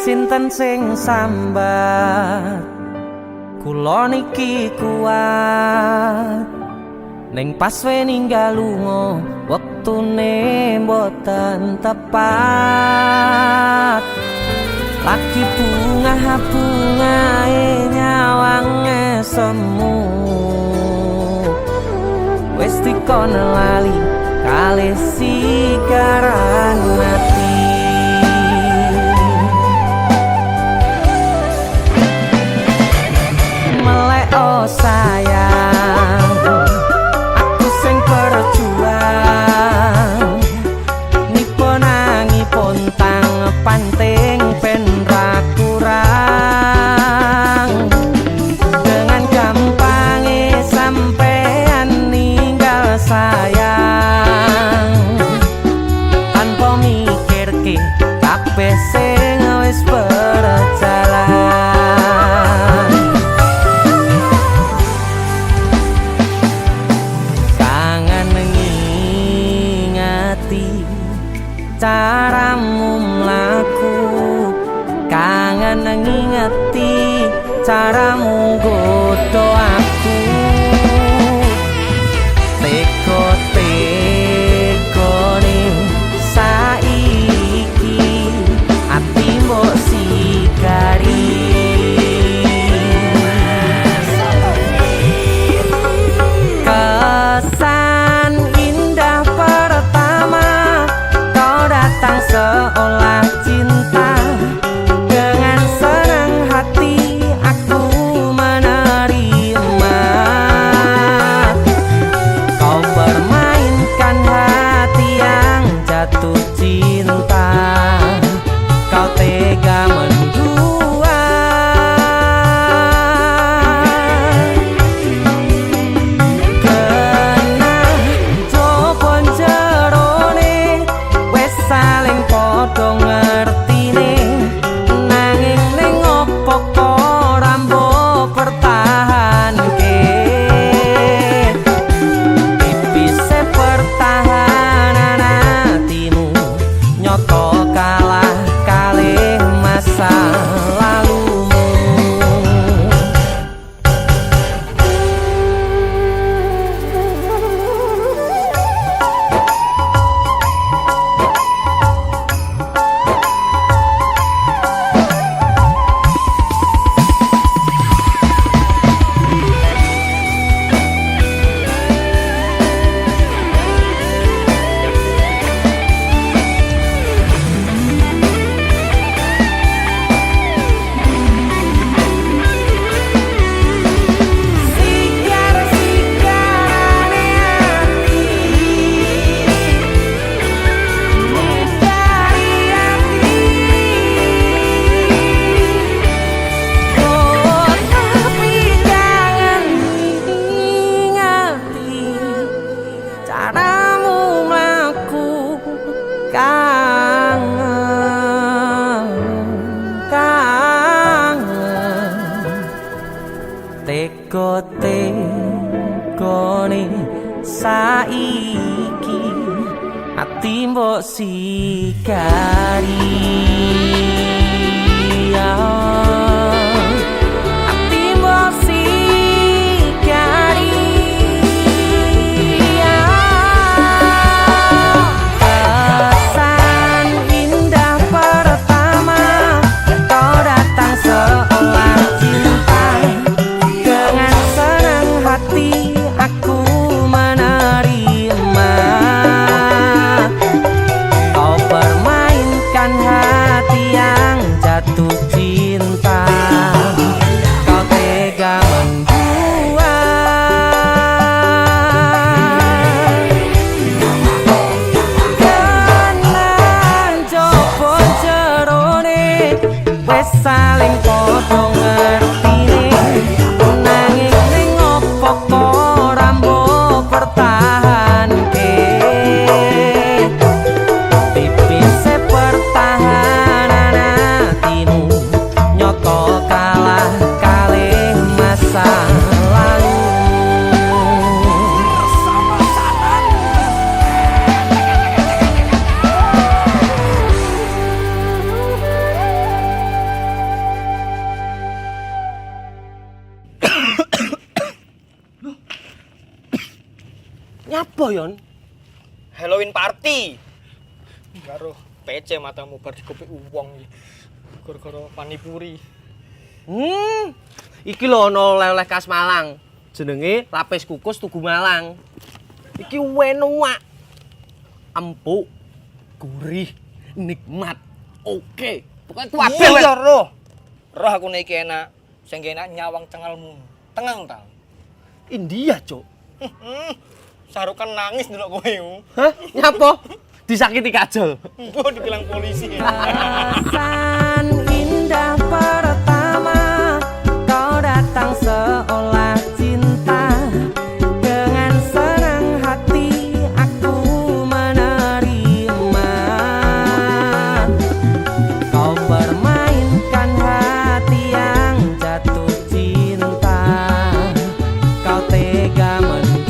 Sinten sing sambat kula niki kuat ning pas we ninggal lunga wektune mboten tepat lagi bungae nyawange semu wis dikon lali kalih sigaran mati. Oh sayang, aku sing berjuang nipun nangipun tang panting ben ra kurang dengan gampangnya sampean ninggal sayang tanpa mikirke kabeh sing wis berjalan. Caramu mlaku kangen ngingeti caramu godho aku teko-tekone saiki ati mbok sigari kesan indah pertama datang seolah cinta dengan senang hati aku menerima kau bermainkan hati yang jatuh cinta kau tega mendua kena jopon jerone saling podo ngertine nanging ning opo ora mbok pertahanke tipise pertahanan hatimu nyoto kalah kalih masa lalumu. Caramu mlaku kangen teko-tekone saiki ati mbok sigari ati mbok sigari aku menerima kau permainkan hati saling padha ngertine nanging ning opo kok rambo pertahanke tipise pertahanan atimu nyata kalah kalih masa lalu. Nyapa yon? Halloween party. Karo PC matamu bar dikopik uwong iki. Gara-gara panipuri. Iki lho ana oleh-oleh khas Malang. Jenenge lapis kukus Tugu Malang. Iki enak. Empuk, gurih, nikmat. Oke. Pokoke kuwabe Iya roh. Roh aku nek iki enak. Sing enak nyawang cengalmu. Tengang ta. India, Cuk. Sarukan nangis ndelok kowe. Hah? Nyapa? Disakiti kajol. Mbok dibilang polisi. Perasaan indah pertama kau datang seolah cinta dengan senang hati aku menerima kau permainkan hati yang jatuh cinta kau tega mendua.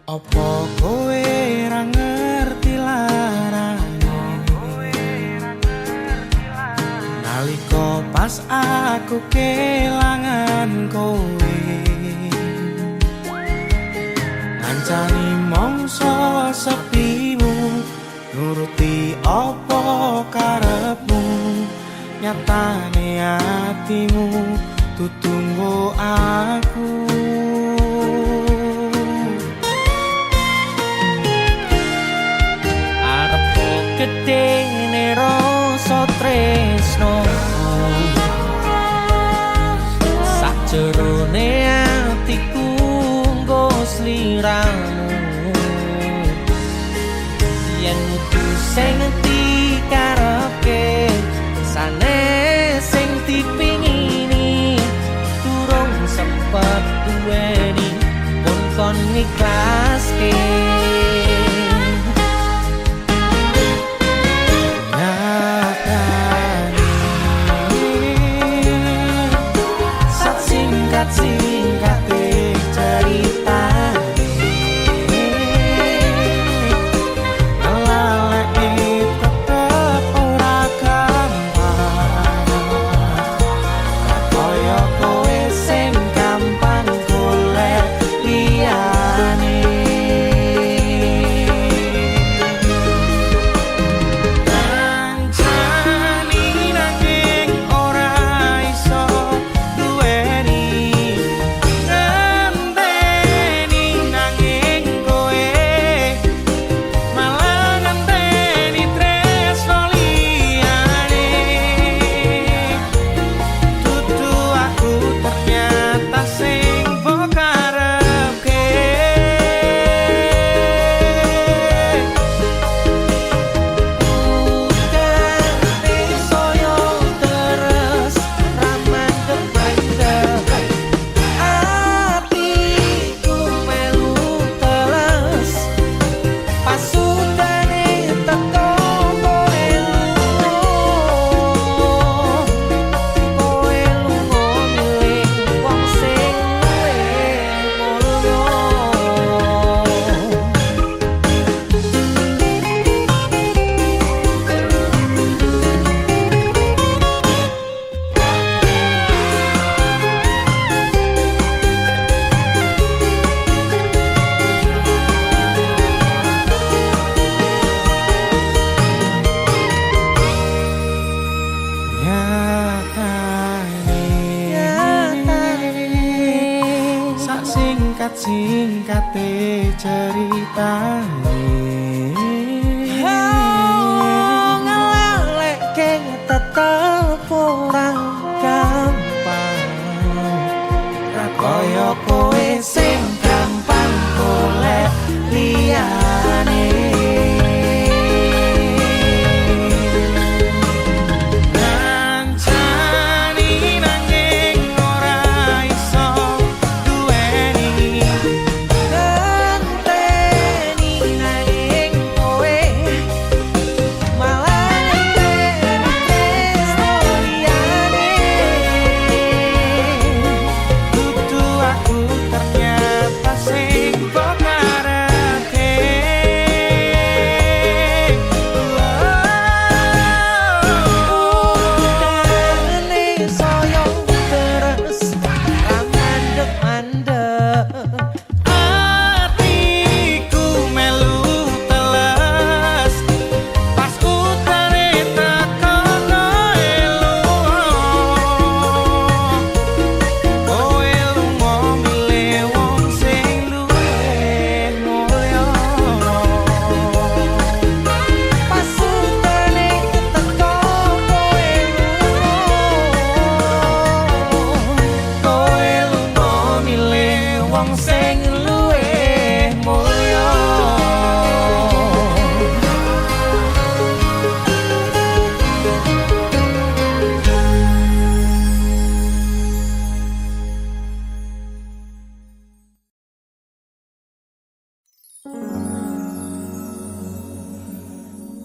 Opo kowe ra ngerti larane nalika pas aku kelangan kowe ngancani mongso sepimu nuruti opo karepmu nyatane atimu tutunggu aku. Gedene rasa tresno sajerone atiku nggo sliramu yen mutu sing dikarepke sanes sing dipingini durung sempet duweni pun kon ngiklaske. Singkat cerita ngelalek tetep ora gampang kaya kowe sing gampang golek liyane. ape ceritane ngeleleke tetep ora gampang ra koyo kowe sing gampang golek liyane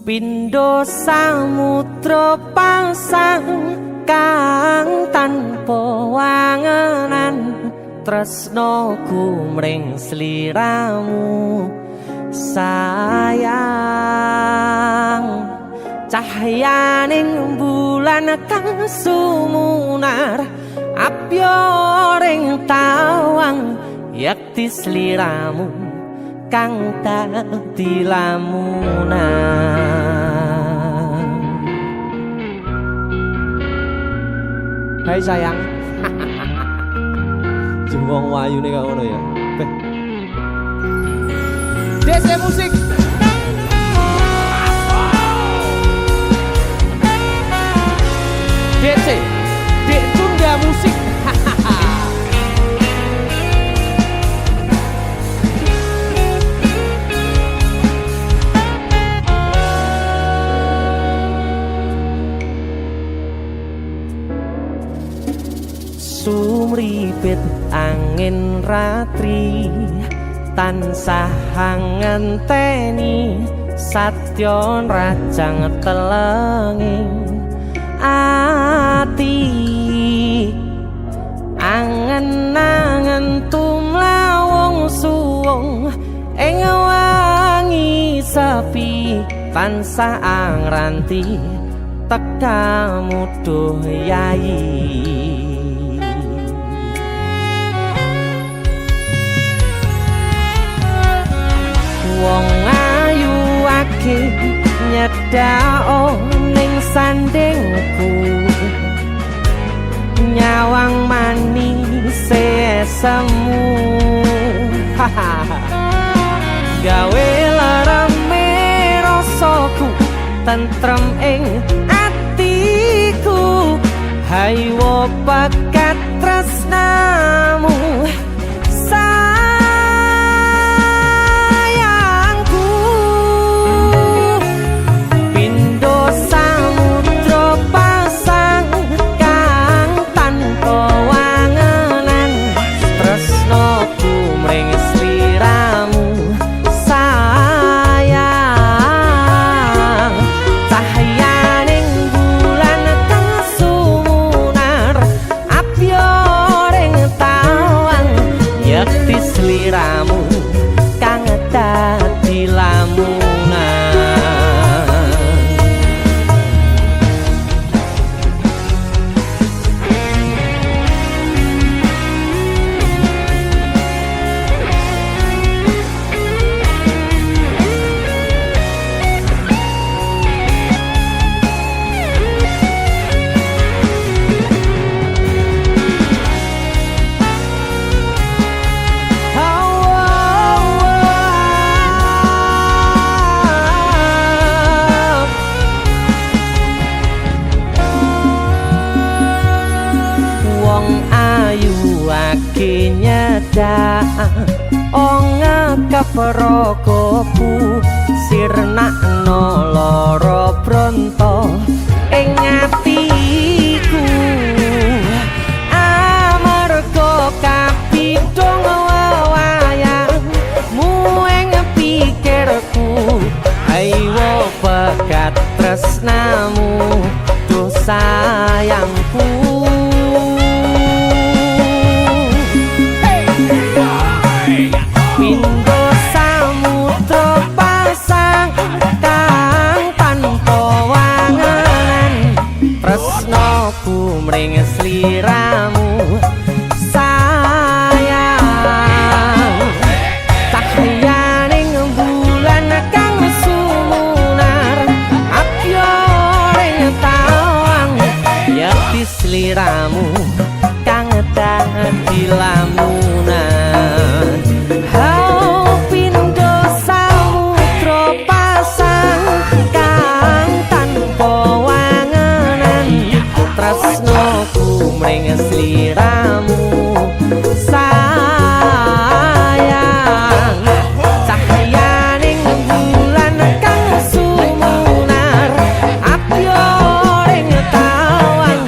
Pindho samudra pasang kang tanpa wangenan tresnaku mring sliramu sayang cahyaning bulan kang sumunar apyoring tawang yakti sliramu kang dadi lamunan. Hai sayang. Jembong wayune kok ngono ya. DC musik. DC. Dek Tunda musik. Sumripit angin ratri tansah ngenteni satya rajang telenging ati angen-angen tumlawung suwung ing wangi sepi tansah angranti tekamu duh yayi. Wong ayu ake nyedhao ning sandingku nyawang manis semu gawe larame rasaku tentrem ing atiku haywo bakat tresnamu Yakti ada onga kaperogoku sirna noloro bronto ing atiku amarga kapidhong wayangmu ing pikirku ayo pegat tresnamu duh sayangku Pindho samudra pasang kang tanpa wanganan tresnaku mring sliramu sayang cahyaning bulan kang sumunar apyoring tawang yakti sliramu kang dadi lamunan pindho samudra pasang kang tanpa wanganan tresnaku mring sliramu sayang cahyaning bulan kang sumunar apyoring tawang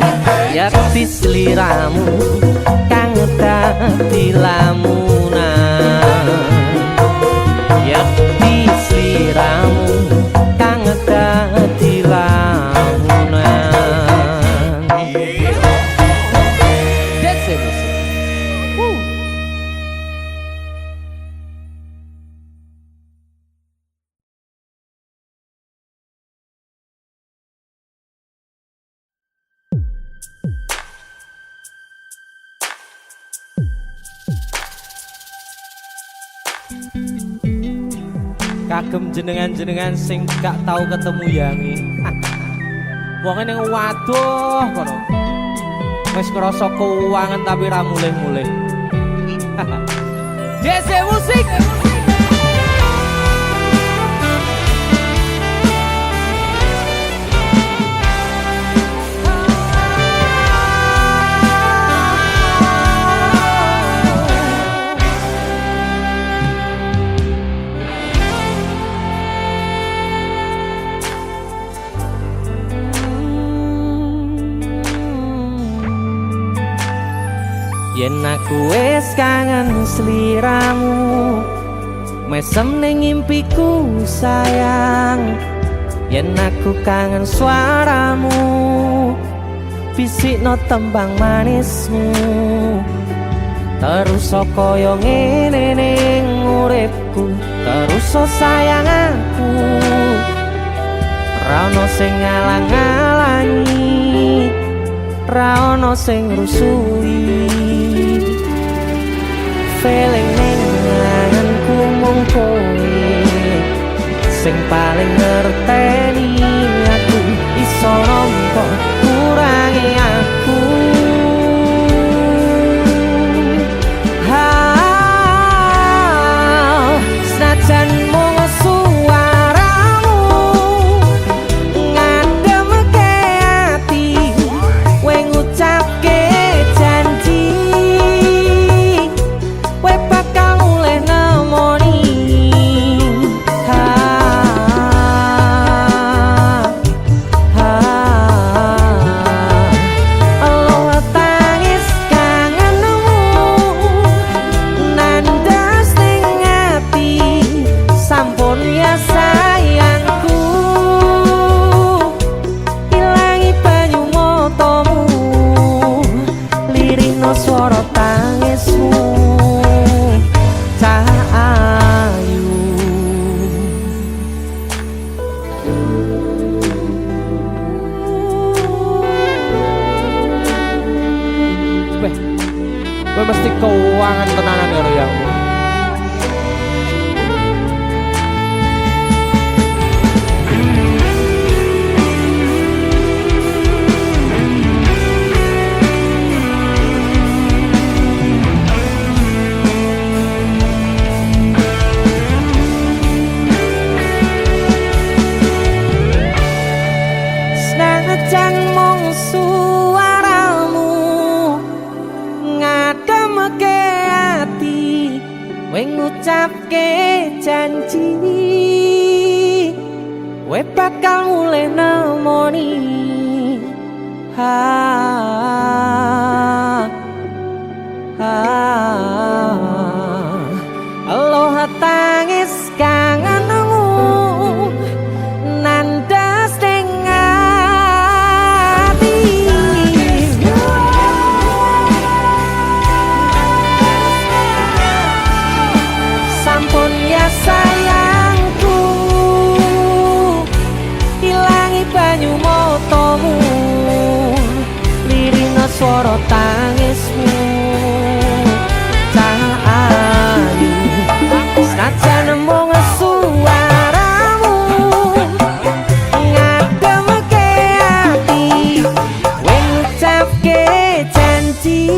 yakti sliramu kang dadi lamunan yakti sliramu kang dadi lamunan That's it. Kagem jenengan-jenengan sing gak tau ketemu yangi wong ning waduh kono wis krasa keuangan tapi ra mulih-mulih DC musik yen aku wis kangen sliramu mesem ning impiku sayang yen aku kangen suaramu bisikno tembang manismu terus kaya ngene ning uripku terus sayang aku ra ono sing ngalang-alangi ra ono sing rusui feeling ning ngangenku mung kowe sing paling ngerteni aku iso nampa kurangi aku senajan mung suaramu ngademke ati kowe ngucapke janji kowe bakal mulih nemoni Allah tangis kangenmu nandas ning ati sampun ya sayangku ilangi banyu matamu lirihno swara tangismu cahayu kowe mesti keuangan tenanan karo yangmu senajan mung suaramu ngademke ati kowe ngucapke janji kowe bakal mulai nemoni Aloha tangis kangenmu nandas ning ati sampun ya sayangku ilangi banyu motomu lirina swara tangismu ayu senajan mung suaramu ngademke ati kowe ngucapke janji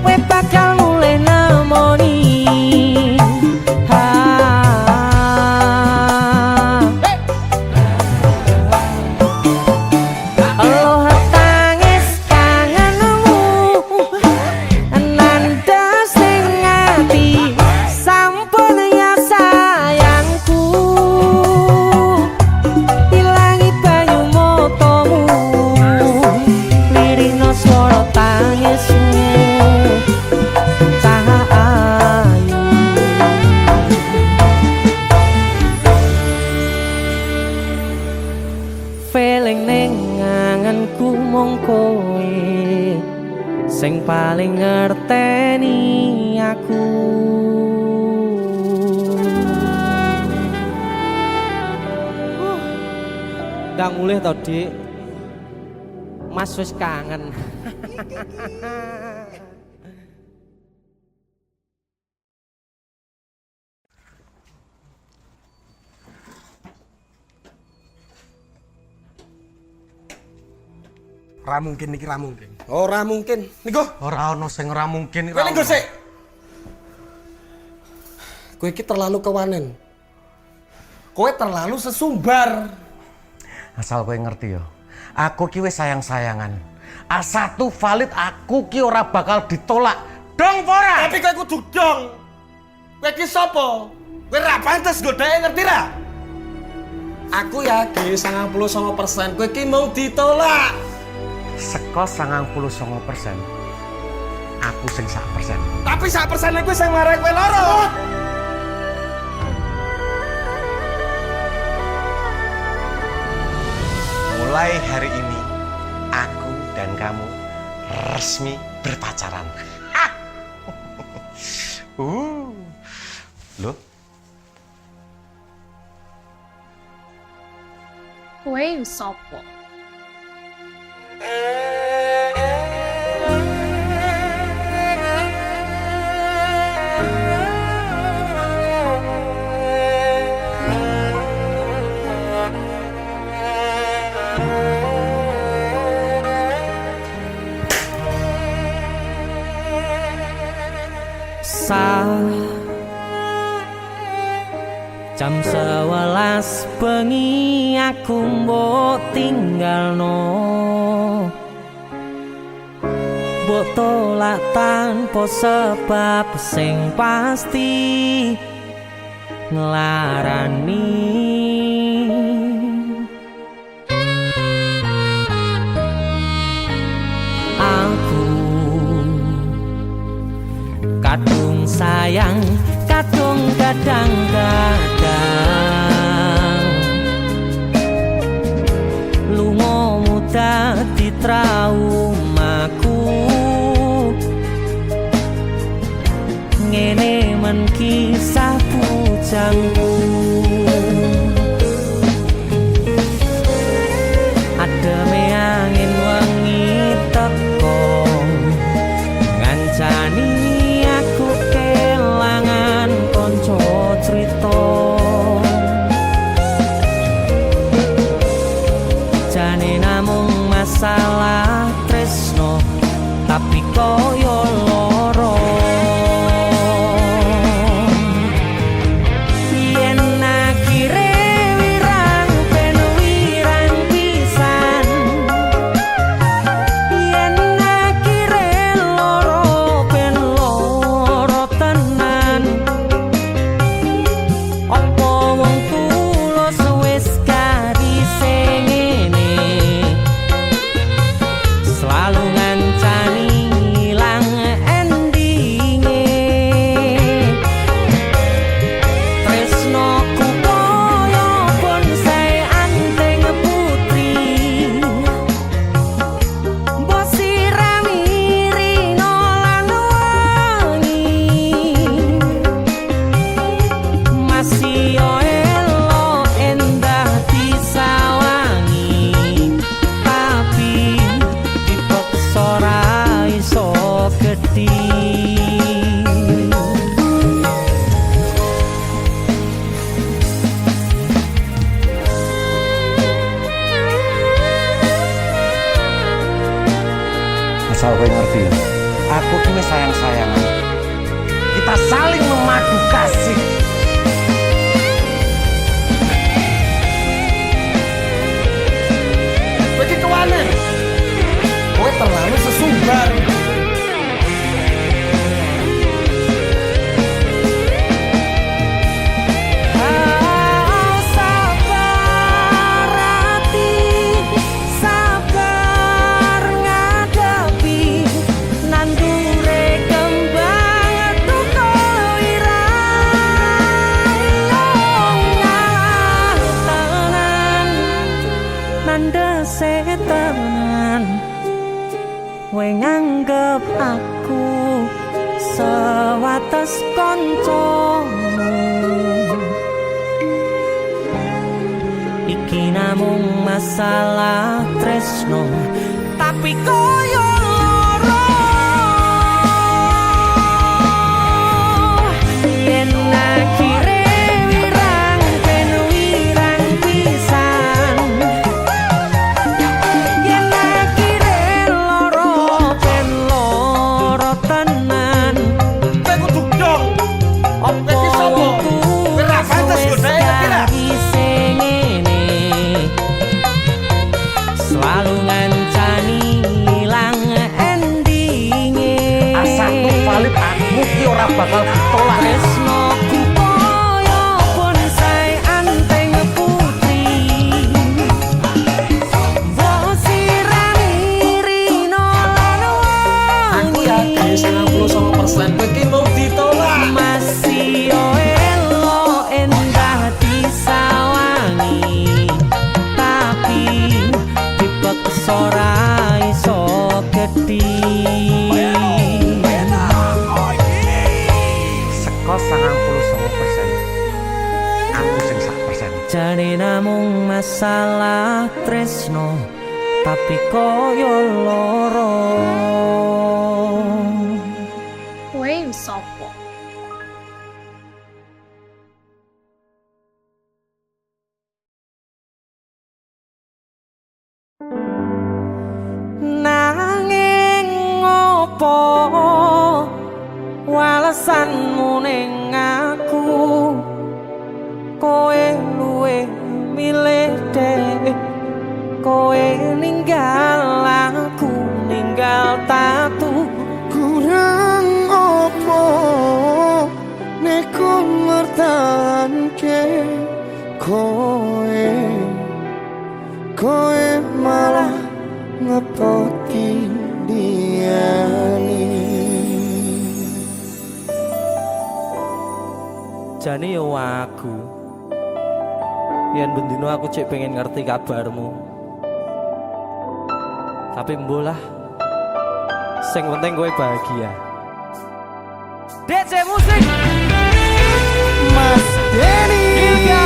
kowe bakal mulai nemoni Aloha tangis kangenmu nandas ning ati sampun ya sayangku ilangi banyu motomu lirina swara tangismu cah ayu feeling ning anganku mung kowe sing paling ngerteni aku ndang mulih to Dik Mas wis kangen Ora mungkin iki ora mungkin. Ora mungkin. Niku Ora ono sing ora mungkin kowe niku sik. Kowe iki terlalu kewanen. Kowe terlalu sesumbar. Asal kowe ngerti yo. Aku ki wis sayang-sayangan. A1 valid aku ki ora bakal ditolak. Dong ora? Tapi kowe kudu dong. Kowe iki sapa? Kowe ra pantes godhae ngerti ra? Aku yakin 99% kowe iki mau ditolak. Seko 99%. Aku sing 1%. Tapi 1% kowe sing marai kowe loro. Mulai hari ini aku dan kamu resmi berpacaran. Loh? Kowe sapa? Jam 11 bengi aku mbok tinggalno mbok tolak tanpa sebab sing pasti nglarani aku kadung sayang kadung kadang-kadang lungamu dadi traumaku ngene men kisah bujangku ademe angin wengi teko ngancani aku kelangan konco cerita jane namung masalah tresno tapi koyo loro yen akhire wirang ben wirang pisan yen akhire loro ben loro Asal kowe ngerti ya, aku ki wis sayang-sayangan. Kita saling memadu kasih. Kowe iki kewane. Kowe terlalu sesumbar. Kowe nganggep aku sewates kancamu. Iki namung masalah tresno, tapi koyo loro. Yen akhire wirang ben wirang pisan. Yen akhire loro ben loro tenan. Kowe kudu dong. Kowe iki sapa? Kowe ra pantes godhae ngerti ra? Selalu ngancani ilang endinge. Asal valid aku ki ora bakal ditolak. Tresnoku koyo bonsai anteng putri. Wosirani rino lan Aku wangi. yakin 99% kowe iki mau ditolak. Masih yo elo endah disawangi, tapi dipeksa ora iso gedhi. Seko 99%. Aku sing 1%. Jane namung masalah tresno, tapi koyo loro. Kowe sopo? Nanging ngopo walesanmu ning aku, kowe luwe milih dek, kowe ninggal aku ninggal tatu. Kurang opo nek ku ngertanke kowe malah ngepoti diani. Jane yo aku yen bendino aku cek pengen ngerti kabarmu, tapi mbolah sing penting kowe bahagia. DC musik Mas Denny Ilga.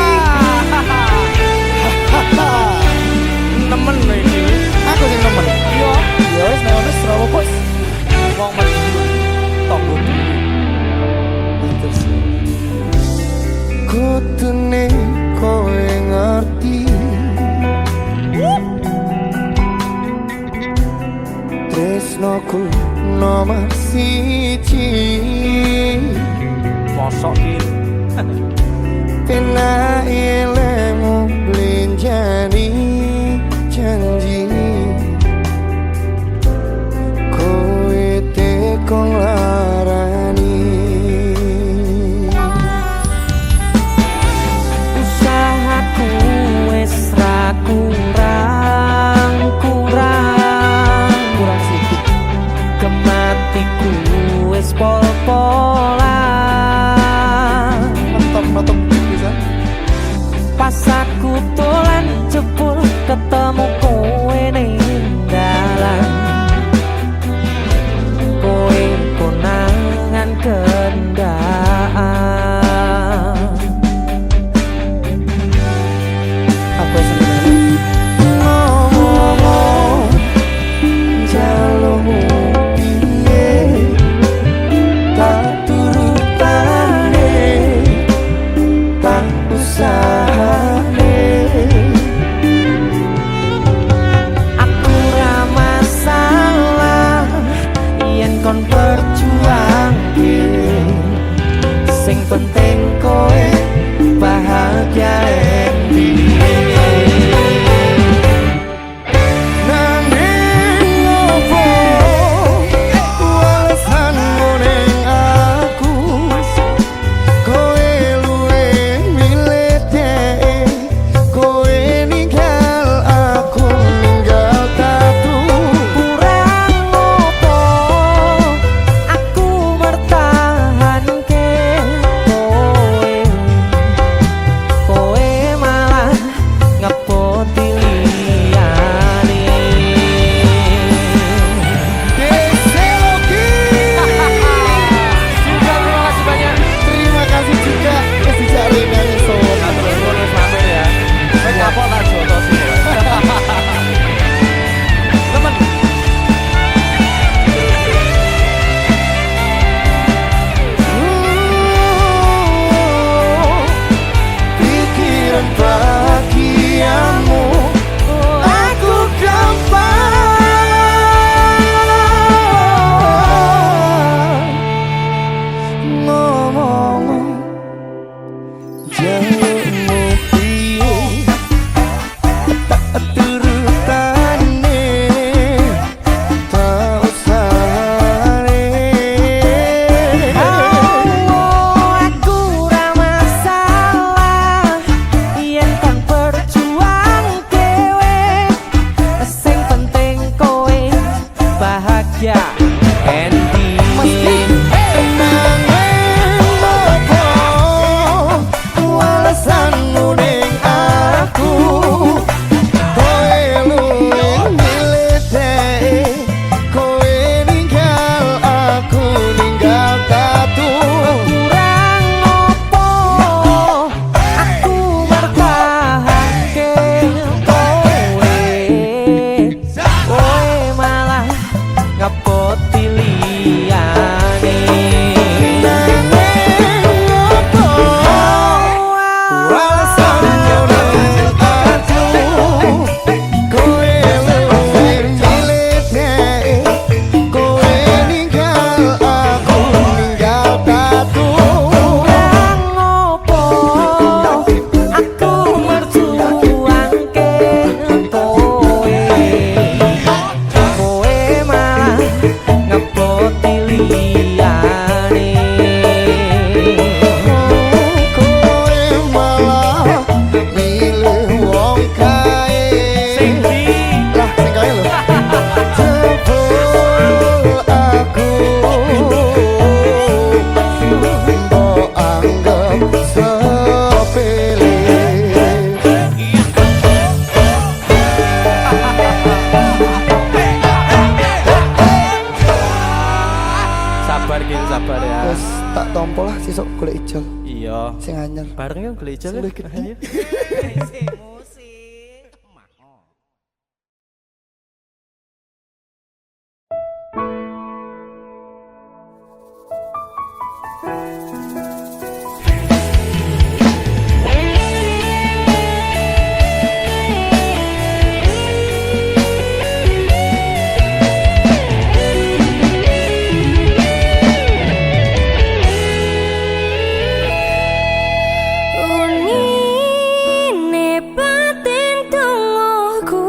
Temen lho iki. aku sing nemen. Yo, Ya wis nek wis ora apa wis. wong mati tonggo dulu. Terus kutune kowe ngerti. Tresnoku nomor siji. Mosok iki. Pena ilmu blenjani janji kowe tekong larani. Usahaku wis ra kurang sedikit, kematiku wis pol-polan. Mantap bisa. apa lah sesuk golek ijol Iya. sing anyar. Bareng yo golek ijol. Sing luwih gede. Ayo. Unine batin tungguku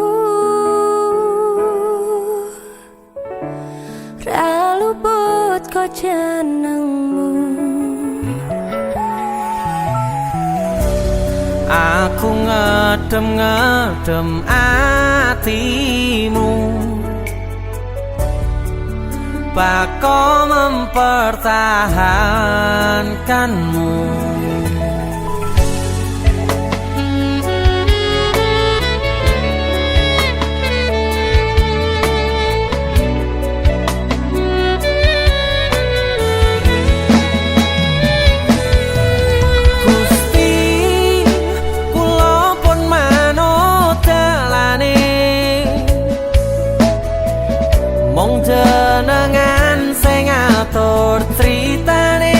ra luput kok jenengmu. Aku ngedem-ngedem atimu, bako mempertahankanmu. Gusti, kula pun manut dalane, mung jenengan sing ngatur critane.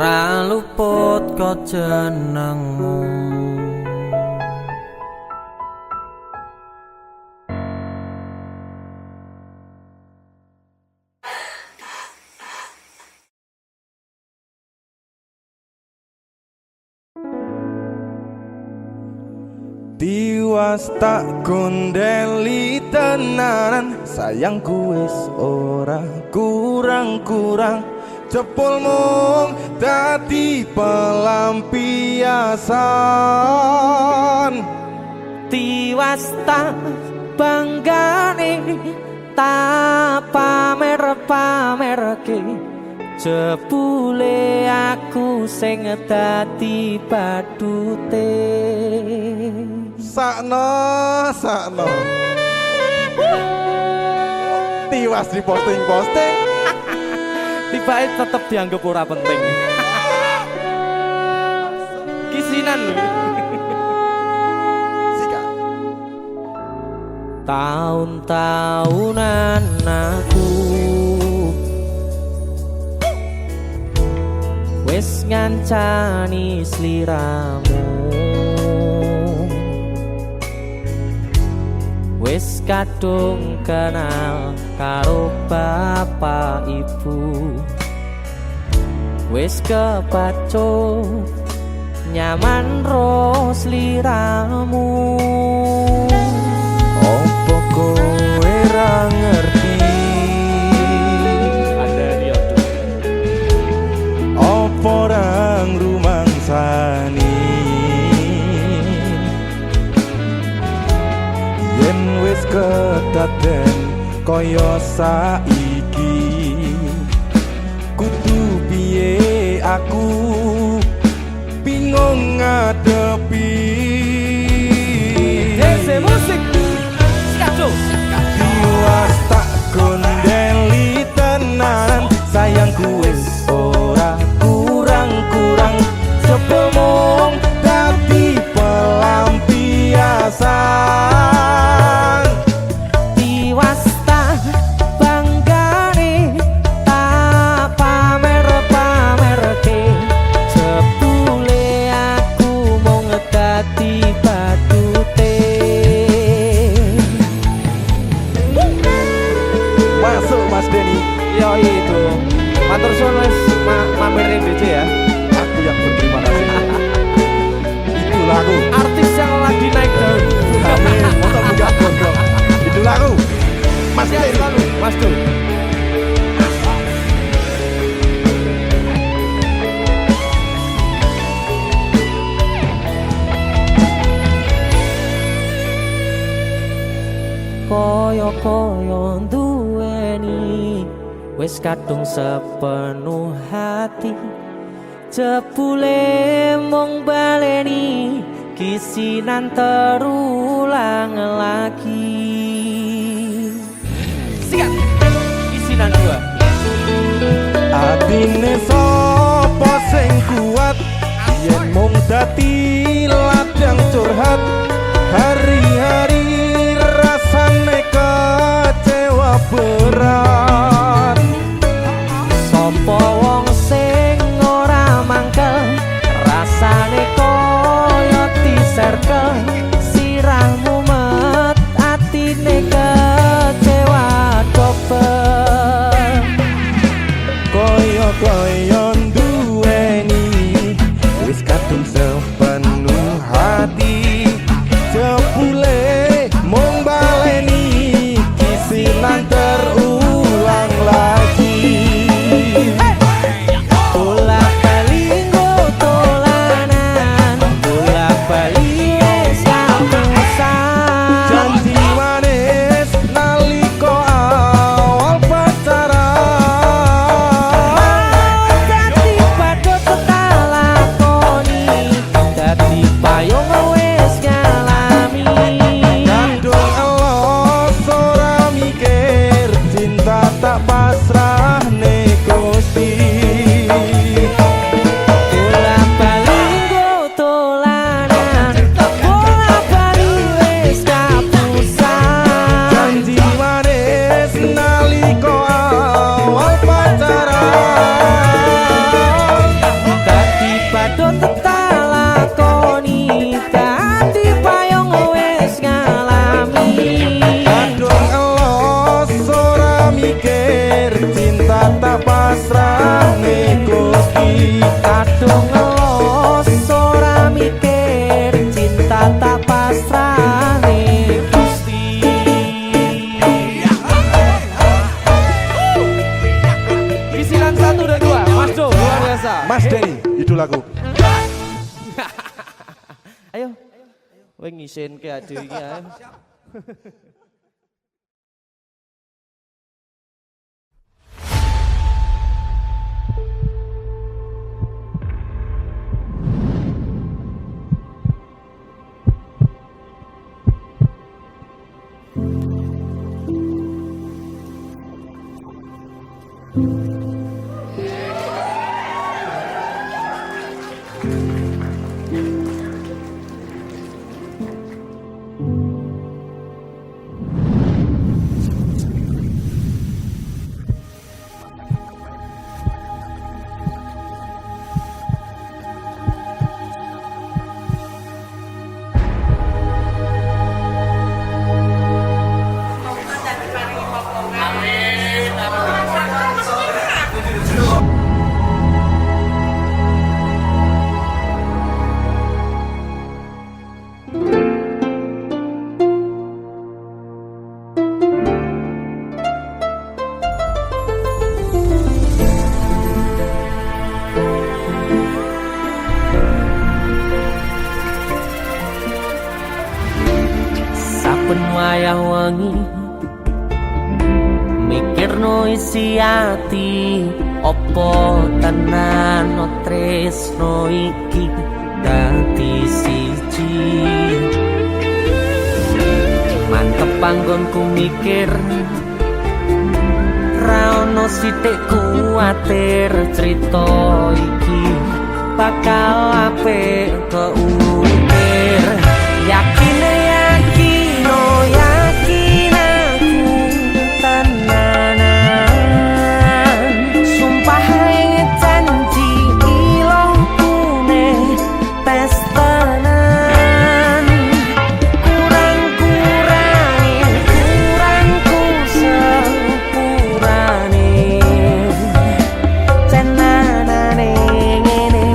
ora luput kok jenengmu. Tiwas tak gondeli tenanan, sayangku wis ora kurang-kurang. Jepul mung dadi pelampiasan. Tiwas tak banggane tak pamer-pamerke, jebule aku sing dadi badute. Sakno Tiwas di posting-posting, Tibae tetep dianggap ora penting. Kisinan lho. sikat. Tahun-tahunan aku wis ngancani sliramu, wis kadung kenal karo bapak ibu, wis kepacut nyaman ro sliramu. Opo kowe ra ngerti, opo ra ngrumangsani yen wis kedaden kaya saiki. Kudu piye aku bingung ngadepi. Dese musik Skato. Tiwas tak gondeli tenanan, sayangku wis ora kurang-kurang. Sepemong dadi pelampiasan. Tiwas tak banggane tak pamer-pamerke, jebule aku mung dadi badute. Masuk Mas Denny. Yo itu matur suwun wis mamerin DC ya. Aku yang berterima kasih. Itulah aku. Artis yang lagi naik daun. Amin. Motor buka gondrong. Itulah aku. Mas Denny. Mas tuh. Koyo-koyo duweni wis kadung sepenuh hati, jebule mung baleni kisinan terulang lagi. Sikat kisinan dua. Atine sapa sing kuat yen mung dadi ladang curhat. Hari-hari rasane kecewa berat. Sopo wong sing ora mangkel, rasane koyo diserkel. Sirahmu met atine kecewa dobel. Koyo-koyo duweni wis kadung sepenuh hati, jebule mung baleni kisinan terulang lagi. Bolak-balik tolanan, bolak-balik samusan. Janji manis nalika awal pacaran. biasa. Mas Denny, idolaku. Ayo. Kowe ngisin ke ade iki ae. Saben wayah wengi mikirno isi ati opo tenan no tresno iki dadi siji mantep panggonku mikir ra ono sithik kuwatir crita iki bakal apik keukir yakin oh yakin aku tenanan sumpah janji ilongku ne tes tenan kurangku sepurane cenanane ngene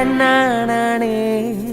tenanane